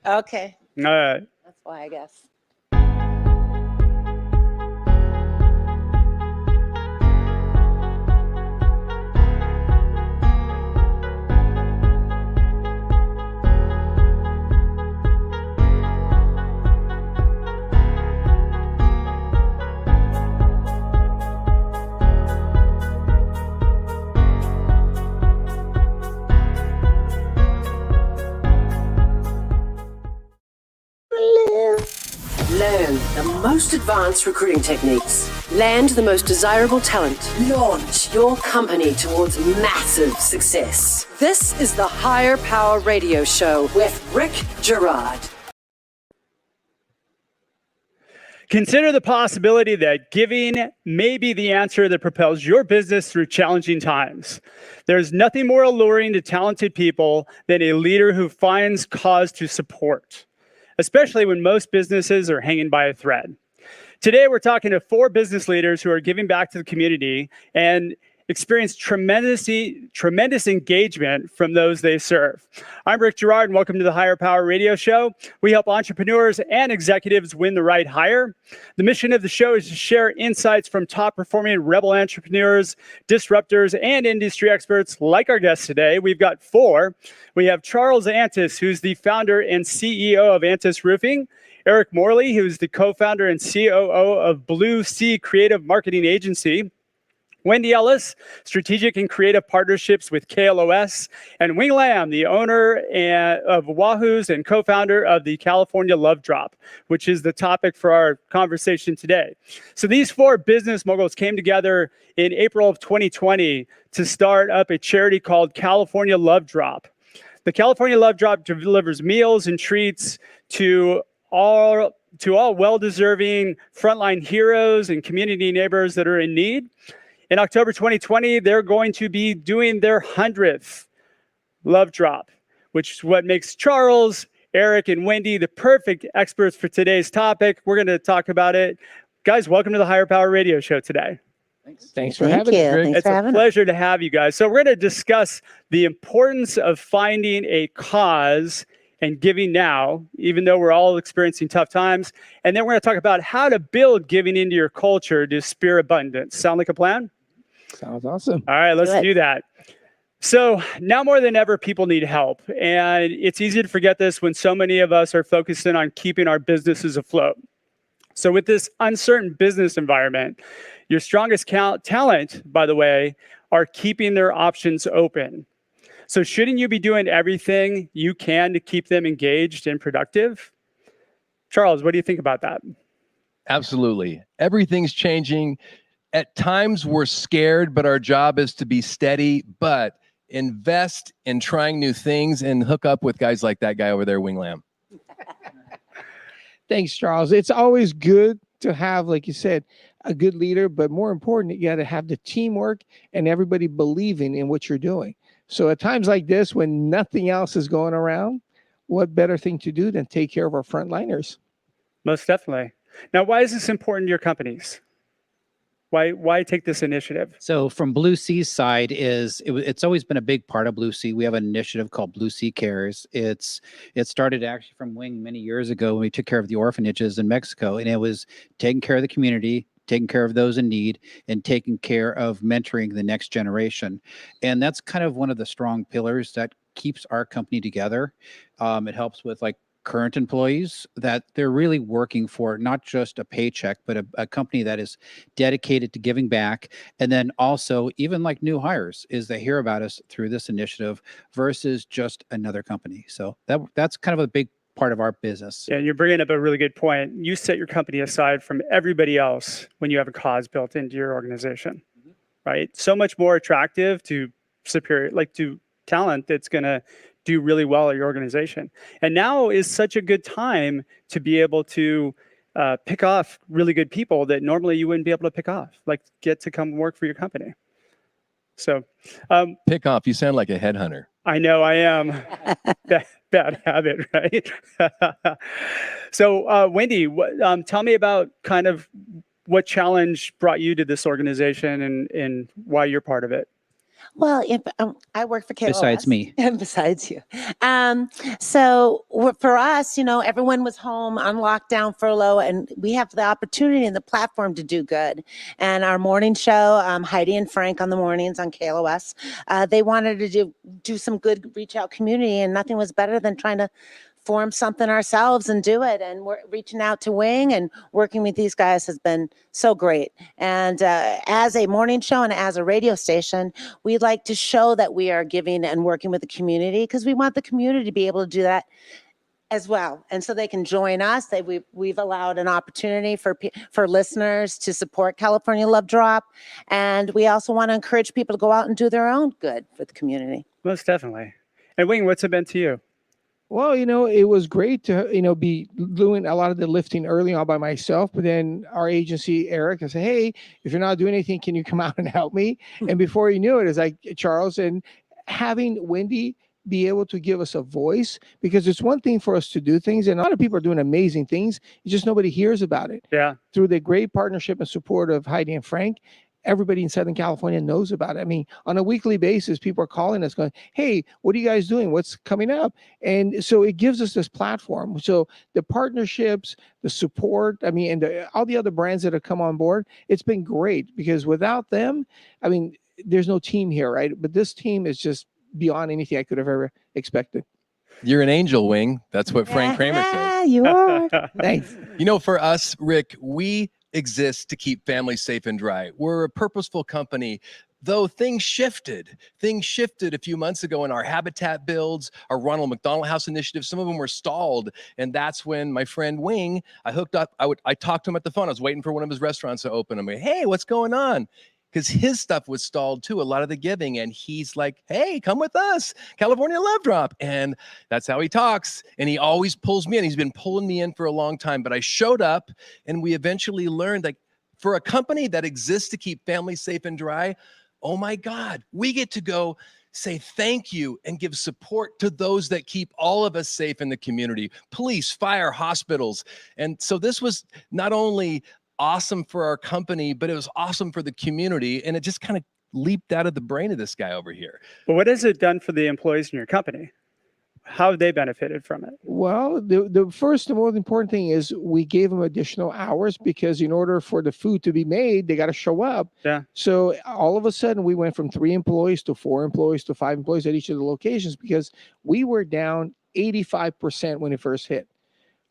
Okay. All right. That's why, I guess. Learn the most advanced recruiting techniques. Land the most desirable talent. Launch your company towards massive success. This is the Higher Power Radio Show with Rick Gerard. Consider the possibility that giving may be the answer that propels your business through challenging times. There's nothing more alluring to talented people than a leader who finds cause to support, especially when most businesses are hanging by a thread. Today, we're talking to 4 business leaders who are giving back to the community and experience tremendous engagement from those they serve. I'm Rick Gerard, and welcome to the Higher Power Radio Show. We help entrepreneurs and executives win the right hire. The mission of the show is to share insights from top-performing rebel entrepreneurs, disruptors, and industry experts like our guest today. We've got 4. We have Charles Antis, who's the founder and CEO of Antis Roofing, Eric Morley, who's the co-founder and COO of Blue Sea Creative Marketing Agency, Wendy Ellis, strategic and creative partnerships with KLOS, and Wing Lam, the owner of Wahoo's and co-founder of the California Love Drop, which is the topic for our conversation today. So these 4 business moguls came together in April of 2020 to start up a charity called California Love Drop. The California Love Drop delivers meals and treats to all well-deserving frontline heroes and community neighbors that are in need. In October 2020, they're going to be doing their 100th Love Drop, which is what makes Charles, Eric, and Wendy the perfect experts for today's topic. We're going to talk about it. Guys, welcome to the Higher Power Radio Show today. Thanks for having us, Greg. It's a pleasure to have you guys. So we're going to discuss the importance of finding a cause and giving now, even though we're all experiencing tough times. And then we're going to talk about how to build giving into your culture to spur abundance. Sound like a plan? Sounds awesome. All right, let's do that. So now more than ever, people need help. And it's easy to forget this when so many of us are focusing on keeping our businesses afloat. So with this uncertain business environment, your strongest talent, by the way, are keeping their options open. So shouldn't you be doing everything you can to keep them engaged and productive? Charles, what do you think about that? Absolutely. Everything's changing. At times we're scared, but our job is to be steady, but invest in trying new things and hook up with guys like that guy over there, Wing Lam. Thanks, Charles. It's always good to have, like you said, a good leader, but more important, you got to have the teamwork and everybody believing in what you're doing. So at times like this, when nothing else is going around, what better thing to do than take care of our frontliners? Most definitely. Now, why is this important to your companies? Why take this initiative? So from Blue Sea's side it's always been a big part of Blue Sea. We have an initiative called Blue Sea Cares. It started actually from Wing many years ago when we took care of the orphanages in Mexico, and it was taking care of the community, taking care of those in need, and taking care of mentoring the next generation. And that's kind of one of the strong pillars that keeps our company together. It helps with like current employees that they're really working for not just a paycheck, but a company that is dedicated to giving back. And then also even like new hires is they hear about us through this initiative versus just another company. So that's kind of a big part of our business. Yeah, and you're bringing up a really good point. You set your company aside from everybody else when you have a cause built into your organization, right? So much more attractive to to talent that's going to do really well at your organization. And now is such a good time to be able to pick off really good people that normally you wouldn't be able to pick off, like get to come work for your company. So pick off, you sound like a headhunter. I know I am. Bad habit, right? So Wendy, tell me about kind of what challenge brought you to this organization and why you're part of it. Well, if I work for KLOS. Besides me. And besides you. For us, everyone was home on lockdown, furlough, and we have the opportunity and the platform to do good. And our morning show, Heidi and Frank on the mornings on KLOS, they wanted to do some good reach out community, and nothing was better than trying to form something ourselves and do it. And we're reaching out to Wing and working with these guys has been so great. And as a morning show and as a radio station, we'd like to show that we are giving and working with the community, because we want the community to be able to do that as well. And so they can join us. We've allowed an opportunity for listeners to support California Love Drop. And we also want to encourage people to go out and do their own good for the community. Most definitely. And Wing, what's it been to you? Well, it was great to, be doing a lot of the lifting early on by myself. But then our agency, Eric, I said, hey, if you're not doing anything, can you come out and help me? And before you knew it, it's like Charles, and having Wendy be able to give us a voice, because it's one thing for us to do things, and a lot of people are doing amazing things. It's just nobody hears about it. Yeah. Through the great partnership and support of Heidi and Frank, everybody in Southern California knows about it. I mean, on a weekly basis, people are calling us going, hey, what are you guys doing? What's coming up? And so it gives us this platform. So the partnerships, the support, and all the other brands that have come on board, it's been great, because without them, there's no team here, right? But this team is just beyond anything I could have ever expected. You're an angel, Wing. That's what Frank Kramer said. You are. Thanks. For us, Rick, we exist to keep families safe and dry. We're a purposeful company. Though things shifted a few months ago in our habitat builds, our Ronald McDonald House initiative. Some of them were stalled. And that's when my friend Wing, I hooked up. I talked to him at the phone. I was waiting for one of his restaurants to open. I'm like, hey, what's going on? Because his stuff was stalled too, a lot of the giving. And he's like, hey, come with us, California Love Drop. And that's how he talks. And he always pulls me in. He's been pulling me in for a long time. But I showed up, and we eventually learned, like, for a company that exists to keep families safe and dry, oh my God, we get to go say thank you and give support to those that keep all of us safe in the community. Police, fire, hospitals. And so this was not only awesome for our company, but it was awesome for the community. And it just kind of leaped out of the brain of this guy over here. But what has it done for the employees in your company? How have they benefited from it? Well, the first and most important thing is we gave them additional hours, because in order for the food to be made, they got to show up. Yeah. So all of a sudden we went from 3 employees to 4 employees to 5 employees at each of the locations, because we were down 85% when it first hit.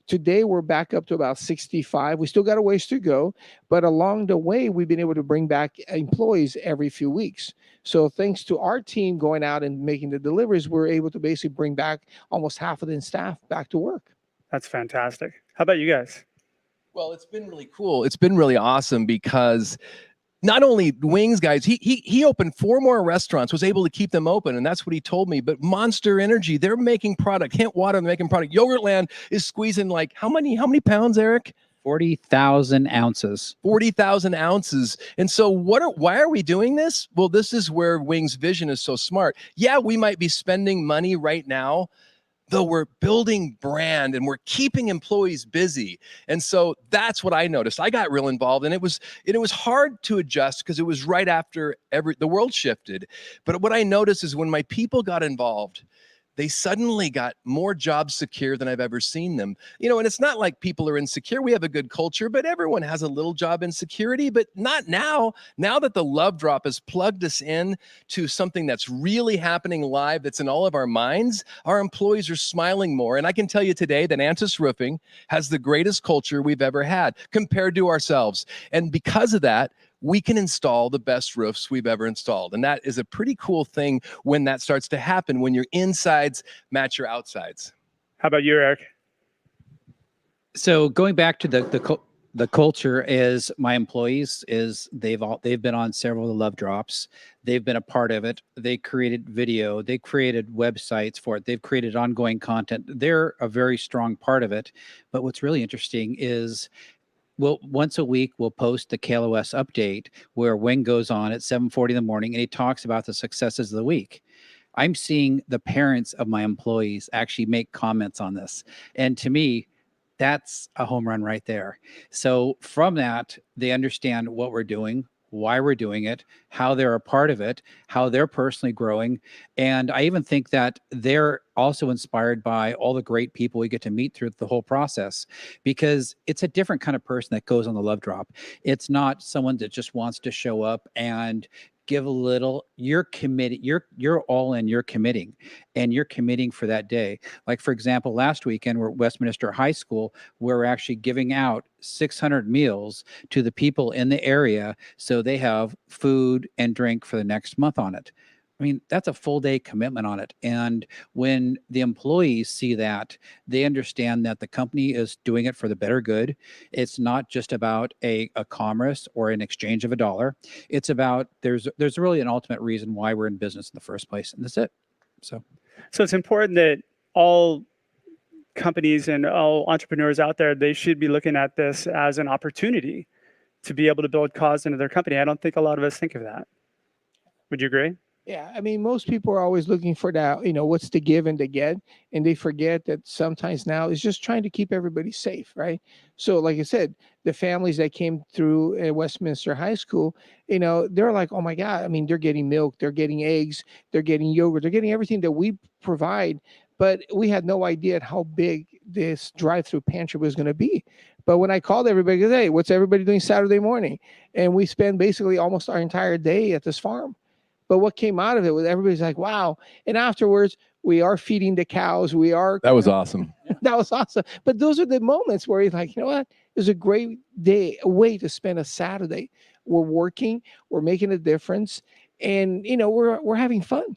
Today, we're back up to about 65. We still got a ways to go, but along the way, we've been able to bring back employees every few weeks. So thanks to our team going out and making the deliveries, we're able to basically bring back almost half of the staff back to work. That's fantastic. How about you guys? Well, it's been really cool. It's been really awesome, because not only Wings, guys, he opened 4 more restaurants, was able to keep them open, and that's what he told me. But Monster Energy, they're making product. Hint Water, they're making product. Yogurtland is squeezing like how many pounds, Eric? 40,000 ounces. 40,000 ounces. And so why are we doing this? Well, this is where Wings' vision is so smart. Yeah, we might be spending money right now, though we're building brand and we're keeping employees busy. And so that's what I noticed. I got real involved, and it was hard to adjust, because it was right after the world shifted. But what I noticed is when my people got involved, they suddenly got more jobs secure than I've ever seen them. And it's not like people are insecure. We have a good culture, but everyone has a little job insecurity, but not now. Now that the Love Drop has plugged us in to something that's really happening live, that's in all of our minds, our employees are smiling more. And I can tell you today that Antis Roofing has the greatest culture we've ever had compared to ourselves. And because of that, we can install the best roofs we've ever installed. And that is a pretty cool thing when that starts to happen, when your insides match your outsides. How about you, Eric? So going back to the culture, is my employees they've been on several of the Love Drops. They've been a part of it. They created video. They created websites for it. They've created ongoing content. They're a very strong part of it. But what's really interesting is, once a week, we'll post the KLOS update, where Wing goes on at 7:40 in the morning and he talks about the successes of the week. I'm seeing the parents of my employees actually make comments on this. And to me, that's a home run right there. So from that, they understand what we're doing, why we're doing it, how they're a part of it, how they're personally growing. And I even think that they're also inspired by all the great people we get to meet through the whole process, because it's a different kind of person that goes on the love drop. It's not someone that just wants to show up and give a little. You're committed, you're all in, you're committing, and you're committing for that day. Like, for example, last weekend we're at Westminster High School, where we're actually giving out 600 meals to the people in the area, so they have food and drink for the next month on it. I mean, that's a full day commitment on it. And when the employees see that, they understand that the company is doing it for the better good. It's not just about a commerce or an exchange of a dollar. It's about, there's really an ultimate reason why we're in business in the first place. And that's it. So it's important that all companies and all entrepreneurs out there, they should be looking at this as an opportunity to be able to build cause into their company. I don't think a lot of us think of that. Would you agree? Yeah, I mean, most people are always looking for that, what's to give and to get, and they forget that sometimes now it's just trying to keep everybody safe, right? So, like I said, the families that came through at Westminster High School, they're like, oh my God, I mean, they're getting milk, they're getting eggs, they're getting yogurt, they're getting everything that we provide, but we had no idea how big this drive-through pantry was going to be. But when I called everybody, I said, hey, what's everybody doing Saturday morning? And we spend basically almost our entire day at this farm. But what came out of it was everybody's like, wow. And afterwards, we are feeding the cows. That was awesome. That was awesome. But those are the moments where you're like, you know what? It was a great day, a way to spend a Saturday. We're working, we're making a difference, and we're having fun.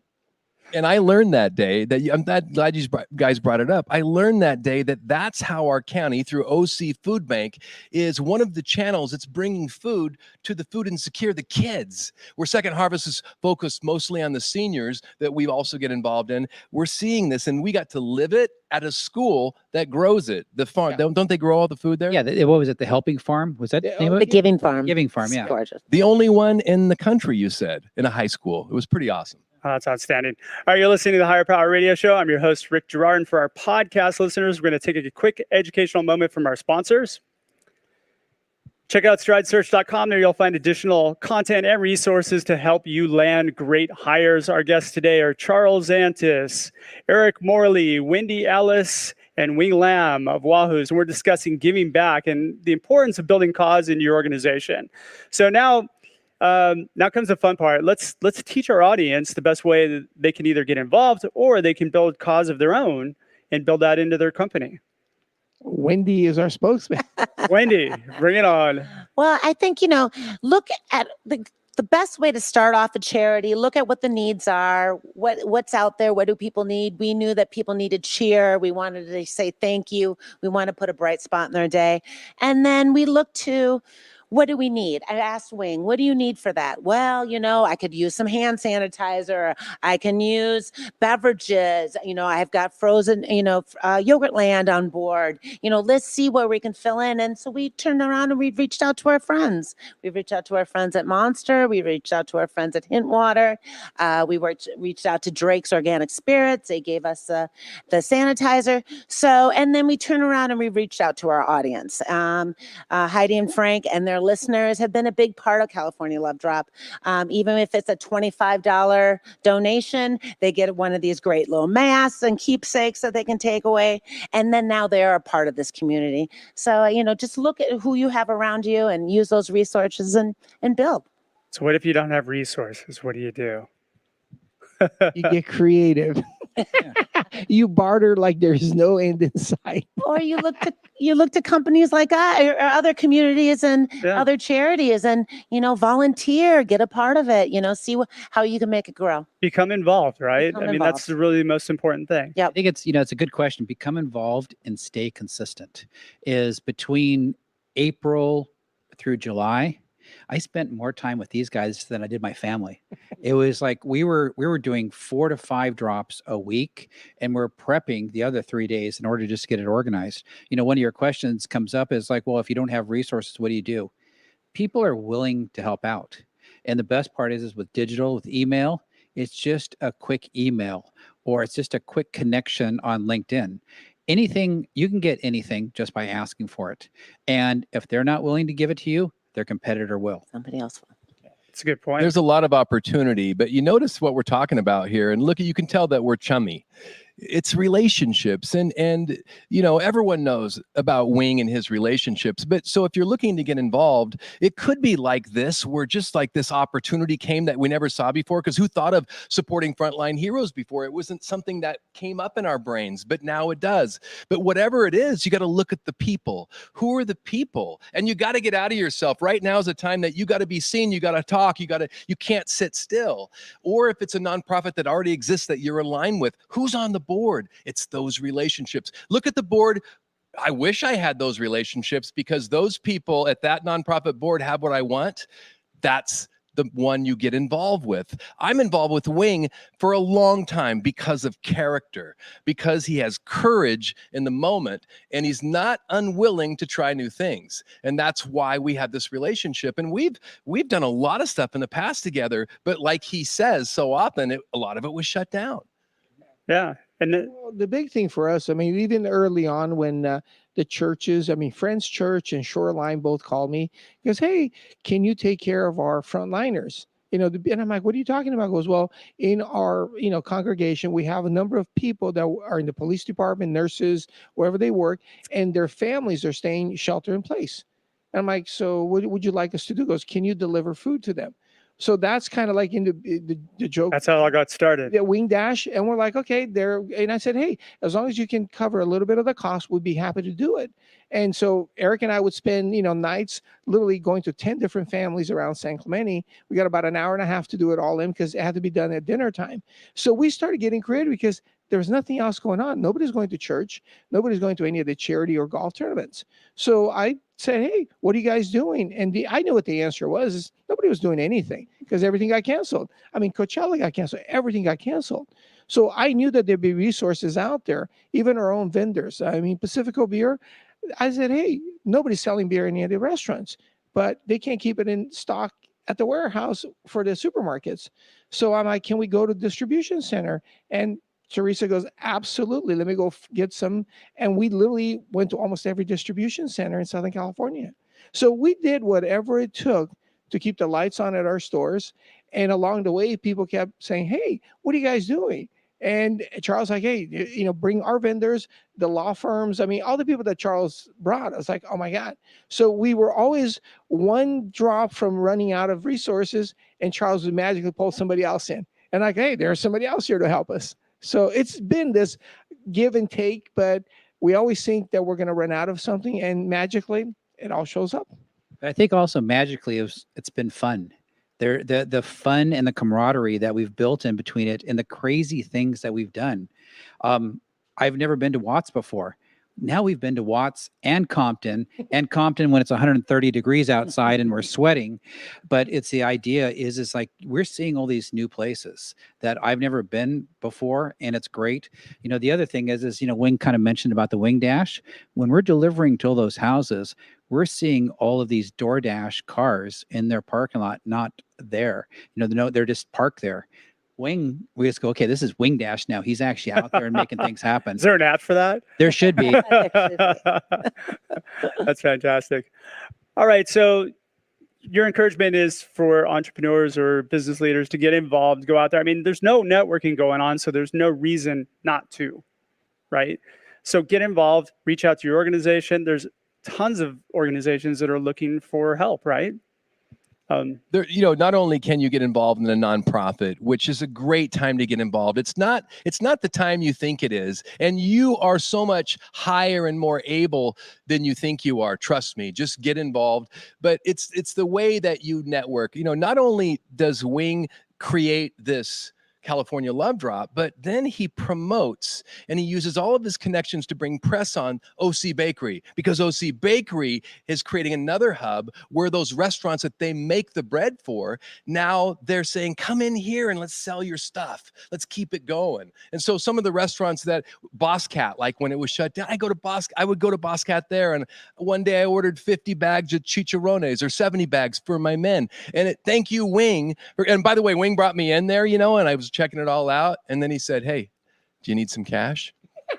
And I learned that day that I'm glad you guys brought it up. I learned that day that that's how our county, through OC Food Bank, is one of the channels that's bringing food to the food insecure, the kids. Where Second Harvest is focused mostly on the seniors that we also get involved in. We're seeing this, and we got to live it at a school that grows it. The farm, don't they grow all the food there? yeah, what was it? The Helping Farm? Was that the name of The it? Giving Farm. Giving Farm, yeah. Gorgeous. The only one in the country, you said, in a high school. It was pretty awesome. Oh, that's outstanding. All right, you're listening to the Higher Power Radio Show. I'm your host, Rick Girard. And for our podcast listeners, we're going to take a quick educational moment from our sponsors. Check out stridesearch.com. There you'll find additional content and resources to help you land great hires. Our guests today are Charles Antis, Eric Morley, Wendy Ellis, and Wing Lam of Wahoo's. And we're discussing giving back and the importance of building cause in your organization. So now comes the fun part. Let's teach our audience the best way that they can either get involved or they can build cause of their own and build that into their company. Wendy is our spokesman. Wendy, bring it on. Well, I think, look at the best way to start off a charity. Look at what the needs are, what's out there, what do people need. We knew that people needed cheer. We wanted to say thank you. We want to put a bright spot in their day. And then we looked to, what do we need? I asked Wing, what do you need for that? Well, I could use some hand sanitizer. I can use beverages. I've got frozen, yogurt land on board. Let's see where we can fill in. And so we turned around and we reached out to our friends. We reached out to our friends at Monster. We reached out to our friends at Hintwater. We reached out to Drake's Organic Spirits. They gave us the sanitizer. So, and then we turned around and we reached out to our audience. Heidi and Frank and their listeners have been a big part of California Love Drop. Even if it's a $25 donation, they get one of these great little masks and keepsakes that they can take away. And then now they're a part of this community. So, just look at who you have around you and use those resources and build. So what if you don't have resources? What do you do? You get creative. You barter like there's no end in sight. Or you look to companies like us or other communities and other charities and, volunteer, get a part of it, see how you can make it grow. Become involved, right? Become Mean, that's really the most important thing. Yeah. I think it's a good question. Become involved and stay consistent. Is between April through July, I spent more time with these guys than I did my family. It was like we were doing 4 to 5 drops a week, and we're prepping the other 3 days in order to just get it organized. One of your questions comes up is like, well, if you don't have resources, what do you do? People are willing to help out. And the best part is with digital, with email, it's just a quick email or it's just a quick connection on LinkedIn. Anything, you can get anything just by asking for it. And if they're not willing to give it to you, their competitor will. Somebody else will. That's a good point. There's a lot of opportunity, but you notice what we're talking about here, and look, you can tell that we're chummy. It's relationships, and everyone knows about Wing and his relationships. But so if you're looking to get involved, it could be like this, where just like this opportunity came that we never saw before. Because who thought of supporting frontline heroes before? It wasn't something that came up in our brains, but now it does. But whatever it is, you got to look at the people. Who are the people? And you got to get out of yourself. Right now is a time that you got to be seen. You got to talk. You can't sit still. Or if it's a nonprofit that already exists that you're aligned with, who's on the board? It's those relationships. Look at the board. I wish I had those relationships, because those people at that nonprofit board have what I want. That's the one you get involved with. I'm involved with Wing for a long time because of character, because he has courage in the moment, and he's not unwilling to try new things. And that's why we have this relationship. And we've done a lot of stuff in the past together, but like he says so often, a lot of it was shut down. Yeah. And Well, the big thing for us, I mean, even early on when the churches, I mean, Friends Church and Shoreline both called me because, hey, can you take care of our frontliners? And I'm like, what are you talking about? He goes, well, in our, congregation, we have a number of people that are in the police department, nurses, wherever they work, and their families are staying shelter in place. And I'm like, so what would you like us to do? He goes, can you deliver food to them? So that's kind of like in the joke. that's how I got started. The Wing Dash, and we're like, okay, there. And I said, hey, as long as you can cover a little bit of the cost, we'd be happy to do it. And so Eric and I would spend, nights literally going to 10 different families around San Clemente. We got about an hour and a half to do it all in because it had to be done at dinner time. So we started getting creative because there was nothing else going on. Nobody's going to church. Nobody's going to any of the charity or golf tournaments. So I said, hey, what are you guys doing? And I knew what the answer was. Is nobody was doing anything because everything got canceled. I mean, Coachella got canceled. Everything got canceled. So I knew that there'd be resources out there, even our own vendors. I mean, Pacifico Beer, I said, hey, nobody's selling beer in any of the restaurants, but they can't keep it in stock at the warehouse for the supermarkets. So I'm like, can we go to distribution center? And Teresa goes, absolutely. Let me go get some. And we literally went to almost every distribution center in Southern California. So we did whatever it took to keep the lights on at our stores. And along the way, people kept saying, hey, what are you guys doing? And Charles like, hey, bring our vendors, the law firms. I mean, all the people that Charles brought. I was like, oh my God. So we were always one drop from running out of resources, and Charles would magically pull somebody else in. And like, hey, there's somebody else here to help us. So it's been this give and take, but we always think that we're going to run out of something, and magically it all shows up. I think also magically it's been fun. The fun and the camaraderie that we've built in between it and the crazy things that we've done. I've never been to Watts before. Now we've been to Watts and Compton when it's 130 degrees outside and we're sweating. But it's the idea is like we're seeing all these new places that I've never been before, and it's great. The other thing is Wing kind of mentioned about the Wing Dash. When we're delivering to all those houses, we're seeing all of these DoorDash cars in their parking lot, not there. They're just parked there. Wing, we just go, okay, this is Wing Dash now. He's actually out there and making things happen. Is there an app for that? There should be. That's fantastic. All right. So your encouragement is for entrepreneurs or business leaders to get involved, go out there. I mean, there's no networking going on, so there's no reason not to, right? So get involved, reach out to your organization. There's tons of organizations that are looking for help, right? Not only can you get involved in a nonprofit, which is a great time to get involved. It's not the time you think it is. And you are so much higher and more able than you think you are. Trust me, just get involved. But it's the way that you network. Not only does Wing create this California Love Drop, but then he promotes and he uses all of his connections to bring press on OC Bakery, because OC Bakery is creating another hub where those restaurants that they make the bread for, now they're saying, come in here and let's sell your stuff. Let's keep it going. And so some of the restaurants that Boss Cat, like when it was shut down, I would go to Boss Cat there. And one day I ordered 50 bags of chicharrones or 70 bags for my men. And thank you, Wing. And by the way, Wing brought me in there, and I was checking it all out. And then he said, hey, do you need some cash?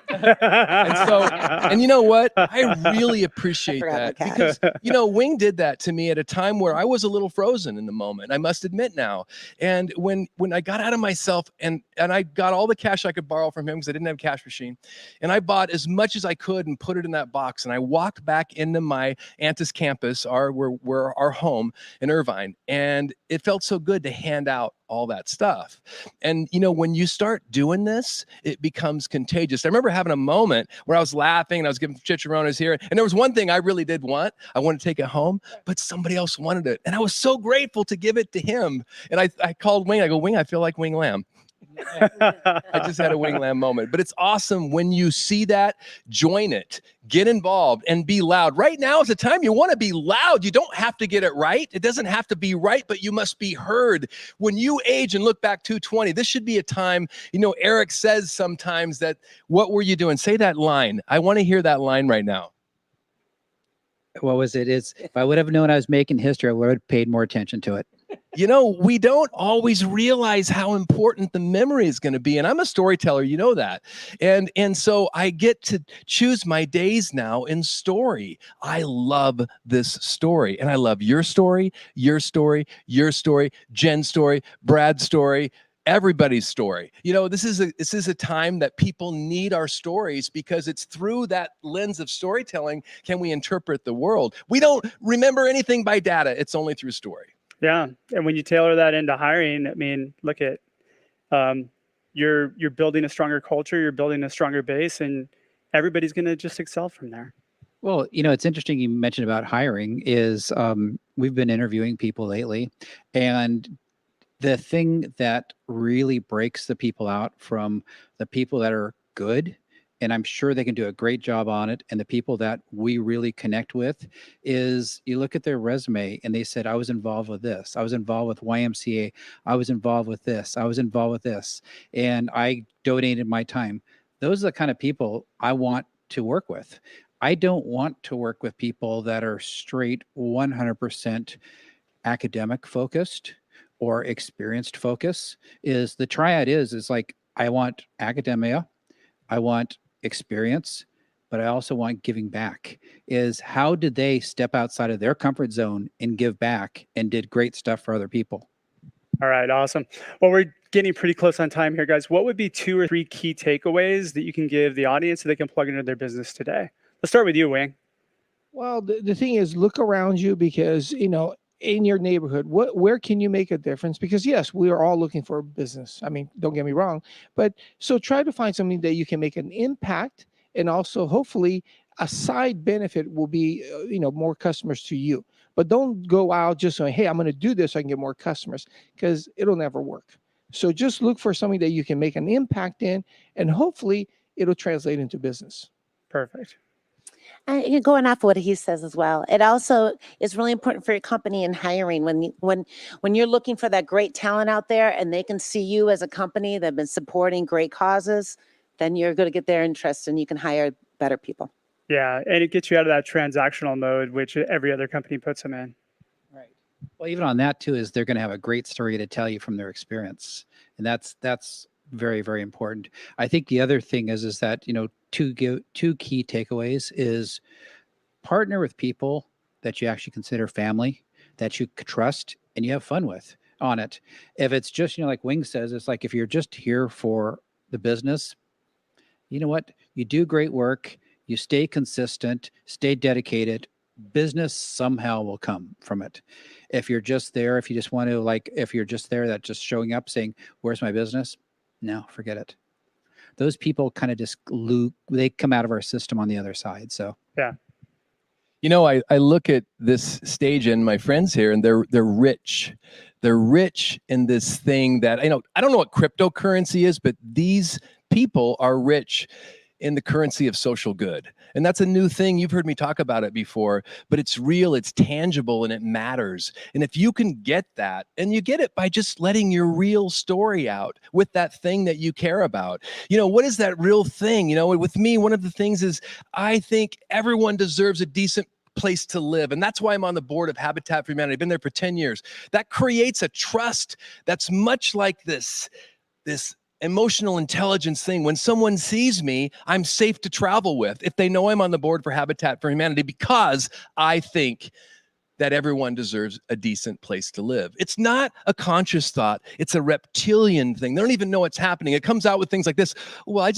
And you know what? I really appreciate forgot that my cat. because, Wing did that to me at a time where I was a little frozen in the moment, I must admit now. And when I got out of myself and I got all the cash I could borrow from him because I didn't have a cash machine, and I bought as much as I could and put it in that box, and I walked back into my Antis campus, our home in Irvine, and it felt so good to hand out all that stuff. And when you start doing this, it becomes contagious. I remember having a moment where I was laughing and I was giving chicharrones here, and there was one thing I really did want. I wanted to take it home, but somebody else wanted it, and I was so grateful to give it to him. And I called Wing. I go, Wing, I feel like Wing Lamb. I just had a Wing Lamb moment. But it's awesome when you see that. Join it, get involved, and be loud. Right now is the time you want to be loud. You don't have to get it right. It doesn't have to be right, but you must be heard. When you age and look back 220, this should be a time, Eric says sometimes that, what were you doing? Say that line. I want to hear that line right now. What was it? If I would have known I was making history, I would have paid more attention to it. We don't always realize how important the memory is going to be. And I'm a storyteller, that. And so I get to choose my days now in story. I love this story. And I love your story, your story, your story, Jen's story, Brad's story, everybody's story. This is a time that people need our stories, because it's through that lens of storytelling can we interpret the world. We don't remember anything by data. It's only through story. Yeah. And when you tailor that into hiring, I mean, look at, you're building a stronger culture, you're building a stronger base, and everybody's going to just excel from there. Well, it's interesting you mentioned about hiring is we've been interviewing people lately, and the thing that really breaks the people out from the people that are good, and I'm sure they can do a great job on it, and the people that we really connect with, is you look at their resume and they said, I was involved with this. I was involved with YMCA. I was involved with this. I was involved with this. And I donated my time. Those are the kind of people I want to work with. I don't want to work with people that are straight 100% academic focused or experienced focus. Is the triad is like, I want academia, I want experience, but I also want giving back. Is how did they step outside of their comfort zone and give back and did great stuff for other people? All right, awesome. Well, we're getting pretty close on time here, guys. What would be 2 or 3 key takeaways that you can give the audience so they can plug into their business today? Let's start with you, Wing. Well, the thing is, look around you, because, in your neighborhood, where can you make a difference? Because yes, we are all looking for a business. I mean, don't get me wrong, but so try to find something that you can make an impact, and also hopefully a side benefit will be, more customers to you. But don't go out just saying, hey, I'm going to do this so I can get more customers, because it'll never work. So just look for something that you can make an impact in, and hopefully it'll translate into business. Perfect. And going off what he says as well, it also is really important for your company in hiring when you're looking for that great talent out there, and they can see you as a company that have been supporting great causes, then you're going to get their interest and you can hire better people. Yeah, and it gets you out of that transactional mode, which every other company puts them in. Right. Well, even on that too, is they're going to have a great story to tell you from their experience, and that's very, very important. I think the other thing is that, two key takeaways is partner with people that you actually consider family, that you trust and you have fun with on it. If it's just, like Wing says, it's like, if you're just here for the business, you know what? You do great work, you stay consistent, stay dedicated, business somehow will come from it. If you're just there, if you just want to, if you're just there, that just showing up saying, where's my business? No, forget it. Those people kind of just they come out of our system on the other side. So yeah. I look at this stage and my friends here, and they're rich. They're rich in this thing that I don't know what cryptocurrency is, but these people are rich in the currency of social good. And that's a new thing. You've heard me talk about it before, but it's real, it's tangible, and it matters. And if you can get that, and you get it by just letting your real story out with that thing that you care about. What is that real thing? With me, one of the things is I think everyone deserves a decent place to live. And that's why I'm on the board of Habitat for Humanity. I've been there for 10 years. That creates a trust that's much like this emotional intelligence thing. When someone sees me, I'm safe to travel with if they know I'm on the board for Habitat for Humanity, because I think that everyone deserves a decent place to live. It's not a conscious thought. It's a reptilian thing. They don't even know what's happening. It comes out with things like this. Well,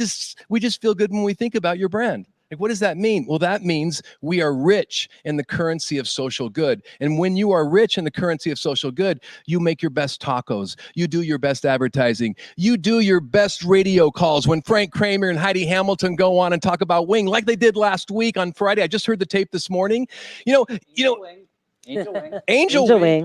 we just feel good when we think about your brand. Like, what does that mean? Well, that means we are rich in the currency of social good. And when you are rich in the currency of social good, you make your best tacos. You do your best advertising. You do your best radio calls. When Frank Kramer and Heidi Hamilton go on and talk about Wing, like they did last week on Friday. I just heard the tape this morning. Angel Wing.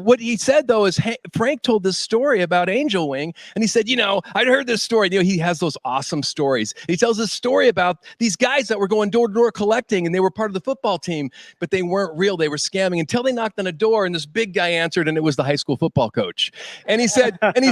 What he said, though, is Frank told this story about Angel Wing, and he said, I'd heard this story. He has those awesome stories. He tells this story about these guys that were going door to door collecting, and they were part of the football team, but they weren't real. They were scamming until they knocked on a door, and this big guy answered, and it was the high school football coach. And he said, there's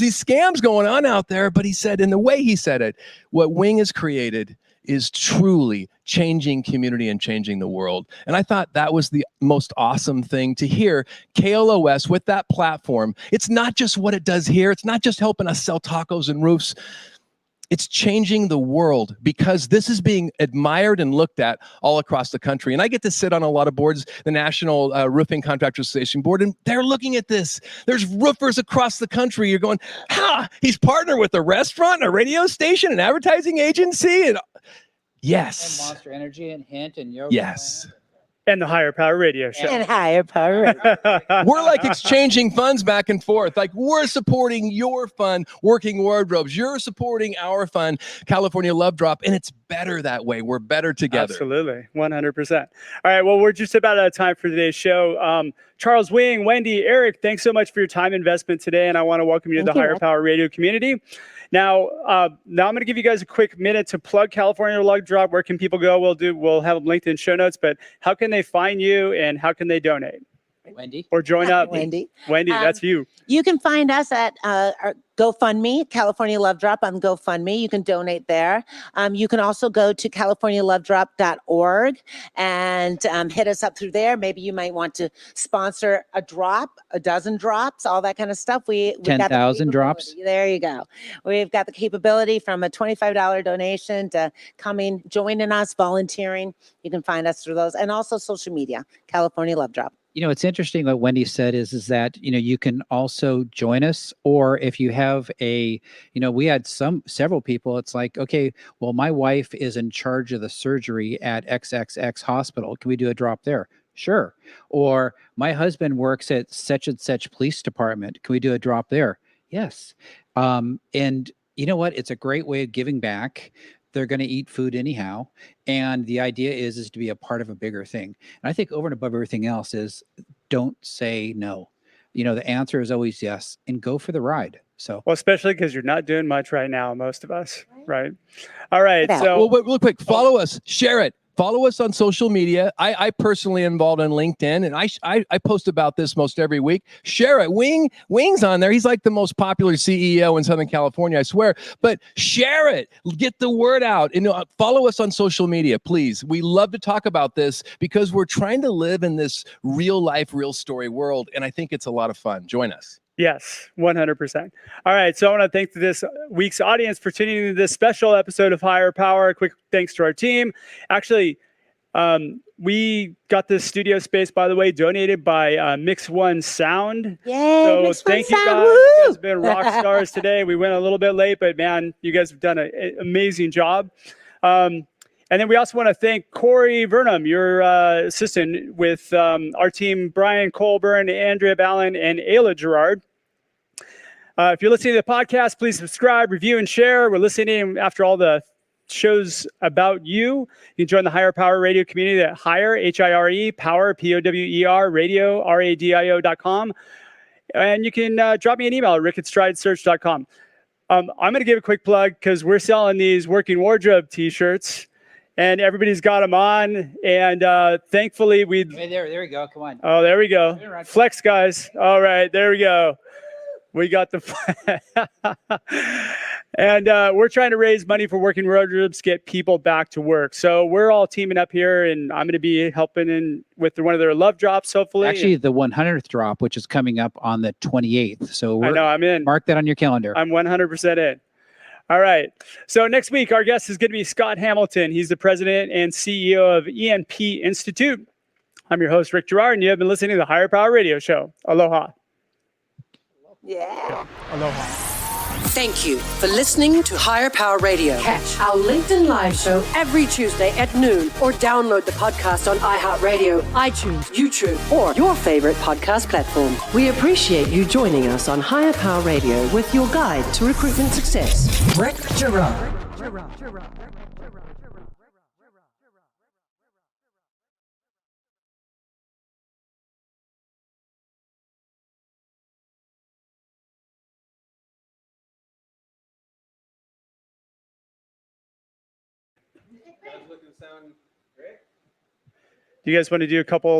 these scams going on out there, but he said, in the way he said it, what Wing has created is truly changing community and changing the world. And I thought that was the most awesome thing to hear. KLOS with that platform, it's not just what it does here. It's not just helping us sell tacos and roofs. It's changing the world, because this is being admired and looked at all across the country. And I get to sit on a lot of boards, the National Roofing Contractors Association board, and they're looking at this. There's roofers across the country. You're going, he's partnered with a restaurant, a radio station, an advertising agency, and yes. And Monster Energy and Hint and Yoga. Yes. And the Higher Power Radio Show. And Higher Power Radio. We're like exchanging funds back and forth. Like, we're supporting your fund, Working Wardrobes. You're supporting our fund, California Love Drop. And it's better that way. We're better together. Absolutely. 100%. All right. Well, we're just about out of time for today's show. Charles, Wing, Wendy, Eric, thanks so much for your time investment today. And I want to welcome you to the Higher Power Radio community. Now I'm going to give you guys a quick minute to plug California Love Drop. Where can people go? We'll have them linked in show notes, but how can they find you and how can they donate? Wendy. Or join up. Wendy. That's you. You can find us at our GoFundMe, California Love Drop on GoFundMe. You can donate there. You can also go to californialovedrop.org and hit us up through there. Maybe you might want to sponsor a drop, a dozen drops, all that kind of stuff. We've got 10,000 drops. There you go. We've got the capability from a $25 donation to joining us, volunteering. You can find us through those, and also social media, California Love Drop. It's interesting what Wendy said is that, you can also join us, or if you have we had several people, it's like, okay, well, my wife is in charge of the surgery at XXX hospital. Can we do a drop there? Sure. Or my husband works at such and such police department. Can we do a drop there? Yes. And you know what? It's a great way of giving back. They're going to eat food anyhow. And the idea is to be a part of a bigger thing. And I think over and above everything else is don't say no. The answer is always yes, and go for the ride. So, well, especially because you're not doing much right now, most of us, right? All right. So, well, wait, real quick, follow us, share it. Follow us on social media. I personally am involved on LinkedIn, and I post about this most every week. Share it. Wing's on there. He's like the most popular CEO in Southern California, I swear. But share it. Get the word out. And follow us on social media, please. We love to talk about this because we're trying to live in this real life, real story world, and I think it's a lot of fun. Join us. Yes, 100%. All right. So I want to thank this week's audience for tuning into this special episode of Higher Power. A quick thanks to our team. Actually, we got this studio space, by the way, donated by Mix One Sound. Yay, so Mix One thank you Sound. guys. Woo! You guys have been rock stars today. We went a little bit late, but man, you guys have done an amazing job. And then we also want to thank Corey Vernum, your assistant with our team, Brian Colburn, Andrea Ballin, and Ayla Gerard. If you're listening to the podcast, please subscribe, review, and share. We're listening after all the shows about you. You can join the Higher Power Radio community at Higher, H-I-R-E, Power, P-O-W-E-R, Radio, R-A-D-I-O.com. And you can drop me an email at rick@stridesearch.com. I'm going to give a quick plug because we're selling these Working Wardrobe t-shirts. And everybody's got them on. And thankfully, Hey, there we go. Come on. Oh, there we go. Flex, guys. All right, there we go. We got the and we're trying to raise money for Working Wardrobes, get people back to work. So we're all teaming up here, and I'm going to be helping with one of their love drops, hopefully. Actually, the 100th drop, which is coming up on the 28th. So I know I'm in. Mark that on your calendar. I'm 100% in. All right. So next week, our guest is going to be Scott Hamilton. He's the president and CEO of ENP Institute. I'm your host, Rick Gerard, and you have been listening to the Higher Power Radio Show. Aloha. Yeah. Aloha. Thank you for listening to Higher Power Radio. Catch our LinkedIn Live show every Tuesday at noon or download the podcast on iHeartRadio, iTunes, YouTube, or your favorite podcast platform. We appreciate you joining us on Higher Power Radio with your guide to recruitment success, Rick Gerard. Do you guys want to do a couple like